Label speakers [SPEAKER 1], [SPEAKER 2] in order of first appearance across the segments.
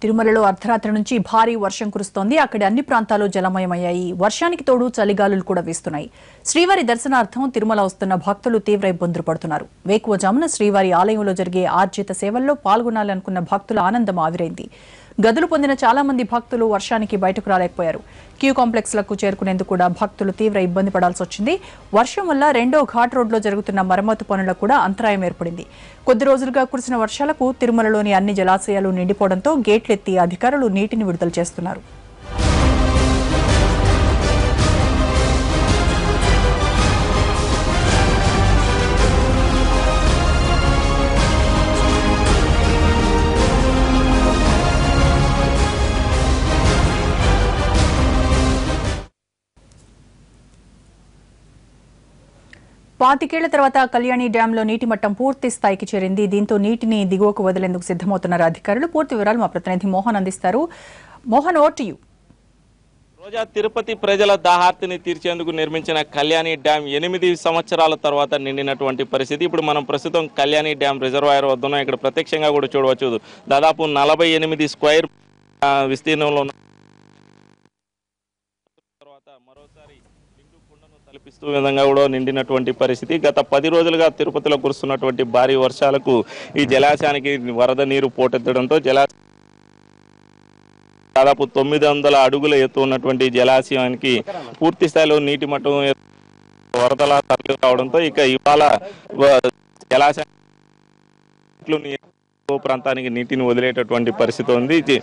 [SPEAKER 1] తిరుమలలో అర్ధరాత్రి నుంచి భారీ వర్షం కురుస్తోంది. అక్కడి అన్ని ప్రాంతాలు జలమయమయ్యాయి. వర్షానికి తోడు చలిగాలులు కూడా వీస్తున్నాయి. శ్రీవారి దర్శనార్థం తిరుమల వస్తున్న భక్తులు తీవ్ర ఇబ్బందులు పడుతున్నారు. వేకువజామున శ్రీవారి ఆలయంలో జరిగే ఆర్జిత సేవల్లో పాల్గొనాలనుకున్న భక్తుల ఆనందం ఆవిరైంది. గదులు పొందిన చాలా మంది భక్తులు వర్షానికి బయటకు రాలేకపోయారు. క్యూ కాంప్లెక్స్లకు చేరుకునేందుకు కూడా భక్తులు తీవ్ర ఇబ్బంది పడాల్సి వచ్చింది. వర్షం వల్ల రెండో ఘాట్ రోడ్లో జరుగుతున్న మరమ్మతు పనులకు కూడా అంతరాయం ఏర్పడింది. కొద్ది రోజులుగా కురిసిన వర్షాలకు తిరుమలలోని అన్ని జలాశయాలు నిండిపోవడంతో గేట్లెత్తి అధికారులు నీటిని విడుదల చేస్తున్నారు. పాతికేళ్ల తర్వాత కళ్యాణి డ్యాంలో నీటి మట్టం పూర్తి స్థాయికి చేరింది. దీంతో నీటిని దిగువకు వదిలేందుకు సిద్ధమవుతున్నారు అధికారులు. పూర్తి వివరాలు మా ప్రతినిధి మోహన్ అందిస్తారు. Mohan, over to you.
[SPEAKER 2] Roja, Tirupati ప్రజల దాహార్తిని తీర్చేందుకు నిర్మించిన కళ్యాణి డ్యాం 8 సంవత్సరాల తర్వాత నిండినటువంటి పరిస్థితి. ఇప్పుడు మనం ప్రస్తుతం కళ్యాణి డ్యాం రిజర్వాయర్ వద్ద ఉన్నాం. ఇక్కడ ప్రత్యక్షంగా కూడా చూడవచ్చు. దాదాపు 48 స్క్వేర్ విస్తీర్ణంలో మరోసారి తలపిస్తూ విధంగా కూడా నిండినటువంటి పరిస్థితి. గత 10 రోజులుగా తిరుపతిలో కురుస్తున్నటువంటి భారీ వర్షాలకు ఈ జలాశయానికి వరద నీరు పోటెత్తడంతో దాదాపు 900 అడుగుల ఎత్తు ఉన్నటువంటి జలాశయానికి పూర్తి స్థాయిలో నీటి మట్టం వరదలా తరలి రావడంతో ఇక ఇవాళ జలాశయం ప్రాంతానికి నీటిని వదిలేటటువంటి పరిస్థితి ఉంది.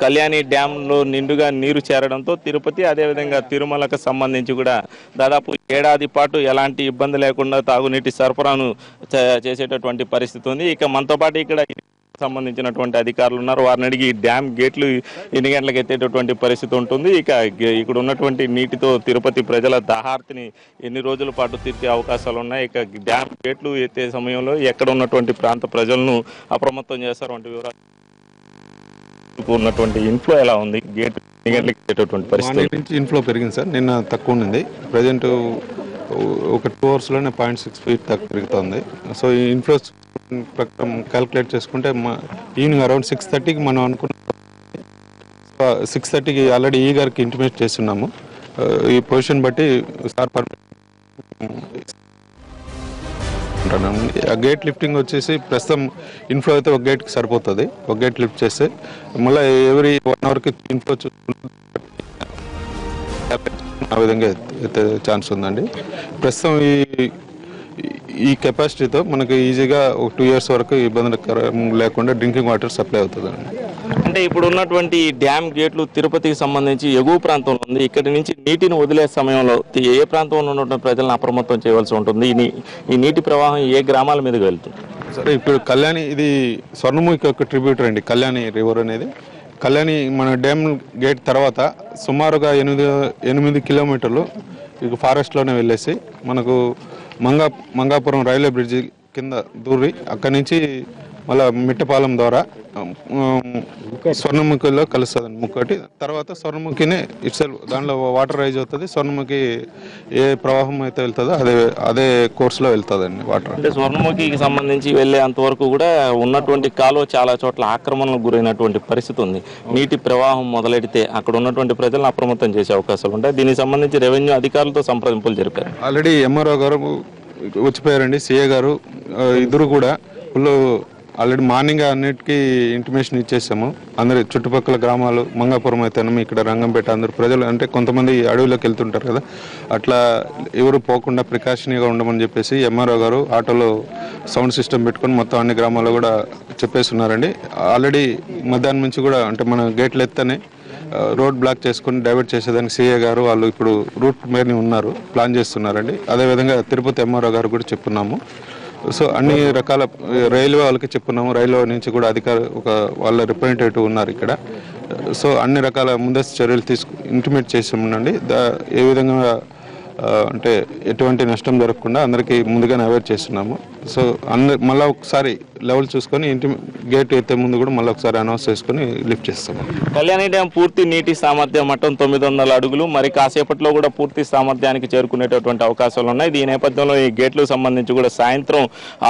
[SPEAKER 2] కళ్యాణి డ్యామ్ లో నిండుగా నీరు చేరడంతో తిరుపతి అదేవిధంగా తిరుమలకు సంబంధించి కూడా దాదాపు ఏడాది పాటు ఎలాంటి ఇబ్బంది లేకుండా తాగునీటి సరఫరాను చేసేటటువంటి పరిస్థితి ఉంది. ఇక మనతో పాటు ఇక్కడ సంబంధించినటువంటి అధికారులు ఉన్నారు. వారిని అడిగి డ్యామ్ గేట్లు ఎన్ని గంటలకు ఎత్తేటటువంటి పరిస్థితి ఉంటుంది, ఇక ఇక్కడ ఉన్నటువంటి నీటితో తిరుపతి ప్రజల దాహార్తిని ఎన్ని రోజుల పాటు తీర్చే అవకాశాలు ఉన్నాయి, ఇక డ్యామ్ గేట్లు ఎత్తే సమయంలో ఎక్కడ ఉన్నటువంటి ప్రాంత ప్రజలను అప్రమత్తం చేస్తారు వంటి వివరాలు ఉన్నటువంటి ఇన్ఫ్లో ఎలా ఉంది, గేట్ ఎన్ని గంటలకు ఎత్తేటటువంటి పరిస్థితి
[SPEAKER 3] నుంచి ఇన్ఫ్లో పెరిగింది సార్. నిన్న తక్కువ ఉంది, ప్రజెంట్ ఒక 2 అవర్స్లోనే 0.6 feet దాకా పెరుగుతుంది. సో ఈ ఇన్ఫ్లో ప్రకారం క్యాలిక్యులేట్ చేసుకుంటే ఈవినింగ్ అరౌండ్ 6:30కి మనం అనుకున్న 6:30కి ఆల్రెడీ ఈ గారికి ఇంటిమేట్ చేస్తున్నాము. ఈ పొజిషన్ బట్టి సార్ ఆ గేట్ లిఫ్టింగ్ వచ్చేసి ప్రస్తుతం ఇన్ఫ్లో అయితే ఒక గేట్కి సరిపోతుంది. ఒక గేట్ లిఫ్ట్ చేస్తే మళ్ళీ ఎవ్రీ 1 అవర్కి ఇన్ఫ్లో ఆ విధంగా ఎత్తే ఛాన్స్ ఉందండి. ప్రస్తుతం ఈ కెపాసిటీతో మనకు ఈజీగా ఒక 2 years వరకు ఇబ్బంది లేకుండా డ్రింకింగ్ వాటర్ సప్లై అవుతుందండి.
[SPEAKER 2] అంటే ఇప్పుడు ఉన్నటువంటి డ్యామ్ గేట్లు తిరుపతికి సంబంధించి ఎగువ ప్రాంతంలో ఉంది. ఇక్కడి నుంచి నీటిని వదిలే సమయంలో ఏ ప్రాంతంలో ఉన్నటువంటి ప్రజలను అప్రమత్తం చేయవలసి ఉంటుంది? ఈ నీటి ప్రవాహం ఏ గ్రామాల మీదకి వెళ్తుంది?
[SPEAKER 3] సరే, ఇప్పుడు కళ్యాణి ఇది స్వర్ణముఖి ఒక ట్రిబ్యూటర్ అండి. కళ్యాణి రివర్ అనేది కళ్యాణి మన డ్యామ్ గేట్ తర్వాత సుమారుగా 8 కిలోమీటర్లు ఇక ఫారెస్ట్లోనే వెళ్ళేసి మనకు మంగాపురం రైల్వే బ్రిడ్జి కింద దూరి అక్కడి నుంచి మళ్ళీ మిట్టపాలెం ద్వారా స్వర్ణముఖిలో కలుస్తుంది ముక్కటి. తర్వాత స్వర్ణముఖినే ఇట్స్ దాంట్లో వాటర్ రైజ్ అవుతుంది. స్వర్ణముఖి ఏ ప్రవాహం అయితే వెళ్తుందో అదే కోర్సులో వెళ్తుందండి వాటర్.
[SPEAKER 2] అంటే స్వర్ణముఖికి సంబంధించి వెళ్ళే అంతవరకు కూడా ఉన్నటువంటి కాలువ చాలా చోట్ల ఆక్రమణకు గురైనటువంటి పరిస్థితి ఉంది. నీటి ప్రవాహం మొదలెడితే అక్కడ ఉన్నటువంటి ప్రజలను అప్రమత్తం చేసే అవకాశాలు ఉంటాయి. దీనికి సంబంధించి రెవెన్యూ అధికారులతో సంప్రదింపులు జరిపారు.
[SPEAKER 3] ఆల్రెడీ ఎంఆర్ఓ గారు వచ్చిపోయారండి, సిఏ గారు ఇద్దరు కూడా ఆల్రెడీ మార్నింగ్ అన్నిటికీ ఇంటిమేషన్ ఇచ్చేసాము. అందరి చుట్టుపక్కల గ్రామాలు మంగాపురం అయితేనేమో ఇక్కడ రంగంపేట అందరు ప్రజలు అంటే కొంతమంది అడవిలోకి వెళ్తుంటారు కదా, అట్లా ఎవరు పోకుండా ప్రికాషనీగా ఉండమని చెప్పేసి ఎంఆర్ఓ గారు ఆటోలో సౌండ్ సిస్టమ్ పెట్టుకొని మొత్తం అన్ని గ్రామాల్లో కూడా చెప్పేస్తున్నారండి. ఆల్రెడీ మధ్యాహ్నం నుంచి కూడా అంటే మన గేట్లు ఎత్తనే రోడ్ బ్లాక్ చేసుకుని డైవర్ట్ చేసేదానికి సిఏ గారు వాళ్ళు ఇప్పుడు రూట్ మేర్ని ఉన్నారు, ప్లాన్ చేస్తున్నారండి. అదేవిధంగా తిరుపతి ఎంఆర్ఓ గారు కూడా చెప్పున్నాము. సో అన్ని రకాల రైల్వే వాళ్ళకి చెప్పున్నాము. రైల్వే నుంచి కూడా వాళ్ళ రిప్రజెంటేటివ్ ఉన్నారు ఇక్కడ. సో అన్ని రకాల ముందస్తు చర్యలు ఇంటిమేట్ చేసి ఉండండి. ఏ విధంగా అంటే ఎటువంటి నష్టం జరగకుండా అందరికీ ముందుగానే అవేర్ చేస్తున్నాము. సో అందరు మళ్ళీ ఒకసారి లెవెల్ చూసుకొని ఇంటి గేట్ ఎత్తే ముందు కూడా మళ్ళీ ఒకసారి అనౌన్స్ చేసుకొని లిఫ్ట్ చేస్తాం.
[SPEAKER 2] కళ్యాణి డ్యాం పూర్తి నీటి సామర్థ్యం మట్టం 900 అడుగులు. మరి కాసేపట్లో కూడా పూర్తి సామర్థ్యానికి చేరుకునేటటువంటి అవకాశాలు ఉన్నాయి. ఈ నేపథ్యంలో ఈ గేట్లకు సంబంధించి కూడా సాయంత్రం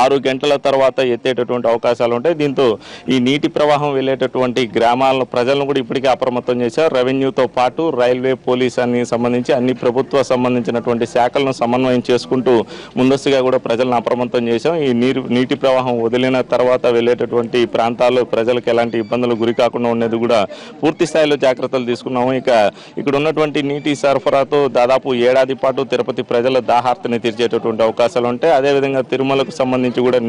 [SPEAKER 2] 6 గంటల తర్వాత ఎత్తేటటువంటి అవకాశాలు ఉంటాయి. దీంతో ఈ నీటి ప్రవాహం వెళ్ళేటటువంటి గ్రామాల ప్రజలను కూడా ఇప్పటికే అప్రమత్తం చేశారు. రెవెన్యూతో పాటు రైల్వే, పోలీస్ అని సంబంధించి అన్ని ప్రభుత్వ సంబంధించినటువంటి శాఖలను సమన్వయం చేసుకుంటూ ముందస్తుగా కూడా ప్రజలను అప్రమత్తం చేశాం. ఈ నీటి ప్రవాహం వదిలిన తర్వాత వెళ్ళేటటువంటి ప్రాంతాల్లో ప్రజలకు ఎలాంటి ఇబ్బందులు గురి కాకుండా ఉండేది కూడా పూర్తి స్థాయిలో జాగ్రత్తలు తీసుకున్నాము. ఇక్కడ ఉన్నటువంటి నీటి సరఫరాతో దాదాపు ఏడాది పాటు తిరుపతి ప్రజల దాహార్తిని తీర్చేటటువంటి అవకాశాలు ఉంటాయి. అదేవిధంగా తిరుమలకు సంబంధించి కూడా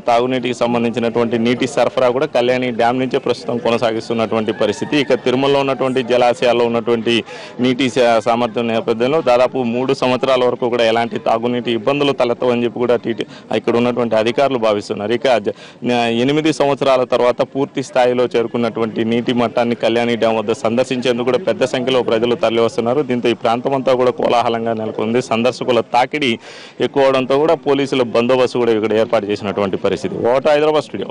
[SPEAKER 2] తాగునీటికి సంబంధించినటువంటి నీటి సరఫరా కూడా కళ్యాణి డ్యాం నుంచే ప్రస్తుతం కొనసాగిస్తున్నటువంటి పరిస్థితి. ఇక తిరుమలలో ఉన్నటువంటి జలాశయాల్లో ఉన్నటువంటి నీటి సామర్థ్యం నేపథ్యంలో దాదాపు 3 సంవత్సరాల వరకు కూడా ఎలాంటి తాగునీటి ఇబ్బందులు తలెత్తవని చెప్పి కూడా ఇక్కడ ఉన్నటువంటి అధికారులు భావిస్తున్నారు. ఇక 8 సంవత్సరాల తర్వాత పూర్తి స్థాయిలో చేరుకున్నటువంటి నీటి మట్టాన్ని కళ్యాణి డ్యాం వద్ద సందర్శించేందుకు కూడా పెద్ద సంఖ్యలో ప్రజలు తరలి వస్తున్నారు. దీంతో ఈ ప్రాంతం అంతా కూడా కోలాహలంగా నెలకొంది. సందర్శకుల తాకిడి ఎక్కువ అవడంతో కూడా పోలీసుల బందోబస్తు కూడా ఇక్కడ ఏర్పాటు చేసినటువంటి పరిస్థితి. హైదరాబాద్ స్టూడియో.